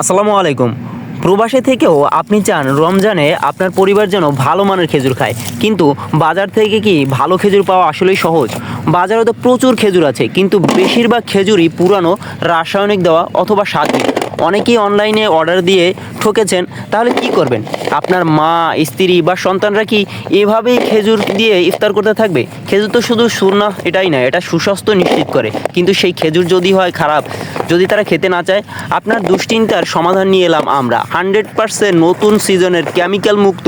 আসসালামু আলাইকুম। প্রবাসে থেকেও আপনি চান রমজানে আপনার পরিবার যেন ভালো মানের খেজুর খায়, কিন্তু বাজার থেকে কি ভালো খেজুর পাওয়া আসলেই সহজ? বাজারে তো প্রচুর খেজুর আছে, কিন্তু বেশিরভাগ খেজুরই পুরানো, রাসায়নিক দেওয়া অথবা স্বাদহীন। অনেকেই অনলাইনে অর্ডার দিয়ে ঠকেছেন। তাহলে কি করবেন? আপনার মা, স্ত্রী বা সন্তানরা কি এভাবেই খেজুর দিয়ে ইফতার করতে থাকবে? খেজুর তো শুধু সুন্নাহ এটাই না, এটা সুস্বাস্থ্য নিশ্চিত করে, কিন্তু সেই খেজুর যদি হয় খারাপ, যদি তারা খেতে না চায়, আপনার দুশ্চিন্তার সমাধান নিয়ে এলাম আমরা। 100% নতুন সিজনের কেমিক্যাল মুক্ত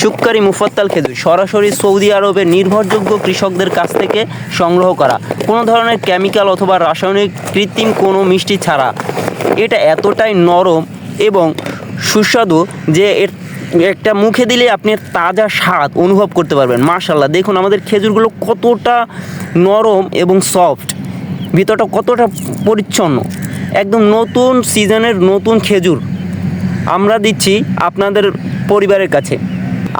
সুক্কারি মুফাত্তাল খেজুর, সরাসরি সৌদি আরবের নির্ভরযোগ্য কৃষকদের কাছ থেকে সংগ্রহ করা, কোনো ধরনের কেমিক্যাল অথবা রাসায়নিক কৃত্রিম কোনো মিষ্টি ছাড়া। এটা এতটাই নরম এবং সুস্বাদু যে একটা মুখে দিলে আপনি তাজা স্বাদ অনুভব করতে পারবেন। মাশাআল্লাহ, দেখুন আমাদের খেজুরগুলো কতটা নরম এবং সফট, ভিতরটা কতটা পরিচ্ছন্ন। একদম নতুন সিজনের নতুন খেজুর আমরা দিচ্ছি আপনাদের পরিবারের কাছে।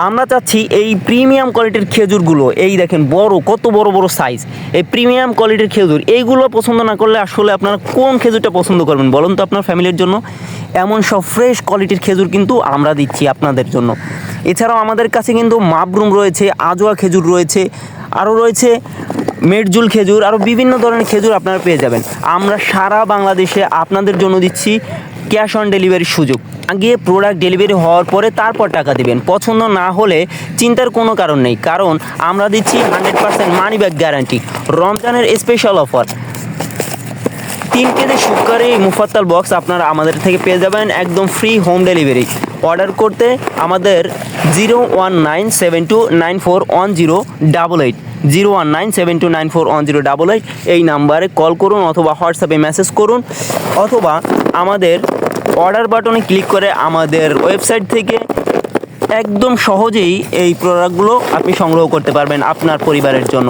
আমরা চাচ্ছি এই প্রিমিয়াম কোয়ালিটির খেজুরগুলো, এই দেখেন কত বড় বড় সাইজ, এই প্রিমিয়াম কোয়ালিটির খেজুর, এইগুলো পছন্দ না করলে আসলে আপনারা কোন খেজুরটা পছন্দ করবেন বলুন তো আপনার ফ্যামিলির জন্য? এমন সব ফ্রেশ কোয়ালিটির খেজুর কিন্তু আমরা দিচ্ছি আপনাদের জন্য। এছাড়াও আমাদের কাছে কিন্তু মাবরুম রয়েছে, আজোয়া খেজুর রয়েছে, আরও রয়েছে মেটজুল খেজুর, আরও বিভিন্ন ধরনের খেজুর আপনারা পেয়ে যাবেন। আমরা সারা বাংলাদেশে আপনাদের জন্য দিচ্ছি ক্যাশ অন ডেলিভারির সুযোগ। আগে প্রোডাক্ট ডেলিভারি হওয়ার পরে তারপর টাকা দিবেন। পছন্দ না হলে চিন্তার কোনো কারণ নেই, কারণ আমরা দিচ্ছি 100% মানি ব্যাক গ্যারান্টি। রমজানের স্পেশাল অফার, 3 কেজি সুক্কারি মুফাত্তাল বক্স আপনারা আমাদের থেকে পেয়ে যাবেন একদম ফ্রি হোম ডেলিভারি। অর্ডার করতে আমাদের 01972941088 01972941088 এই নাম্বারে কল করুন অথবা হোয়াটসঅ্যাপে মেসেজ করুন, অথবা আমাদের অর্ডার বাটনে ক্লিক করে আমাদের ওয়েবসাইট থেকে একদম সহজেই এই প্রোডাক্টগুলো আপনি সংগ্রহ করতে পারবেন আপনার পরিবারের জন্য।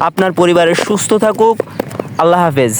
আপনার পরিবারের সুস্থ থাকুক। আল্লাহ হাফেজ।